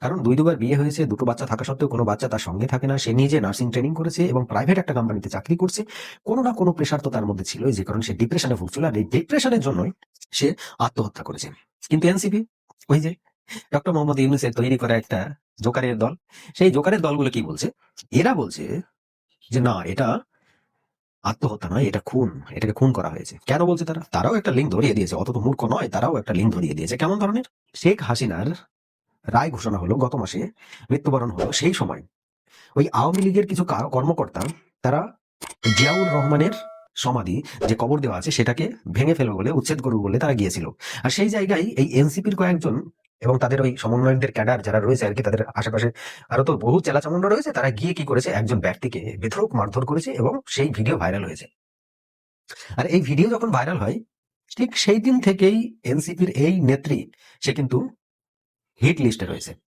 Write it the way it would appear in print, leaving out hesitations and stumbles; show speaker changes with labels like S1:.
S1: কারণ ২ বার বিয়ে হয়েছে, ২টো বাচ্চা থাকা সত্ত্বেও কোনো বাচ্চা তার সঙ্গে থাকে না। সে নিজে নার্সিং ট্রেনিং করেছে এবং প্রাইভেট একটা কোম্পানিতে চাকরি করছে। কোনো না কোনো প্রেশার তো তার মধ্যে ছিলই, যে কারণে সে ডিপ্রেশনে ভুগছিল। আর এই ডিপ্রেশনের জন্যই সে আত্মহত্যা করেছে। কিন্তু এনসিপি, ওই যে ডক্টর মোহাম্মদ ইউনূসের তৈরি করা একটা জোকারের দল, সেই জোকারের দলগুলো কি বলছে? এরা বলছে যে না, এটা আত্মহত্যা নয়, এটা খুন, এটাকে খুন করা হয়েছে। কেন বলছে তারা? তারাও একটা লিঙ্ক ধরিয়ে দিয়েছে, অত তো মূর্খ নয়, তারাও একটা লিঙ্ক ধরিয়ে দিয়েছে। কেমন ধরনের? শেখ হাসিনার রায় ঘোষণা হলো গত মাসে, মৃত্যুবরণ হলো, সেই সময় ওই আওয়ামী লীগের কিছু কর্মকর্তা, তারা জিয়াউর রহমানের সমাধি, যে কবর দেওয়া আছে, সেটাকে ভেঙে ফেলবে বলে, উচ্ছেদ করবে বলে তারা গিয়েছিল। আর সেই জায়গায় এই এনসিপির কয়েকজন এবং তাদের ওই সমন্বয়কদের ক্যাডার যারা রয়েছে আর কি, তাদের আশেপাশে আরো তো বহু চেলাচামুন্ডা রয়েছে, তারা গিয়ে কি করেছে, একজন ব্যক্তিকে বেধড়ক মারধর করেছে এবং সেই ভিডিও ভাইরাল হয়েছে। আর এই ভিডিও যখন ভাইরাল হয়, ঠিক সেই দিন থেকেই এনসিপির এই নেত্রী, সে কিন্তু হিট লিস্টে রয়েছে।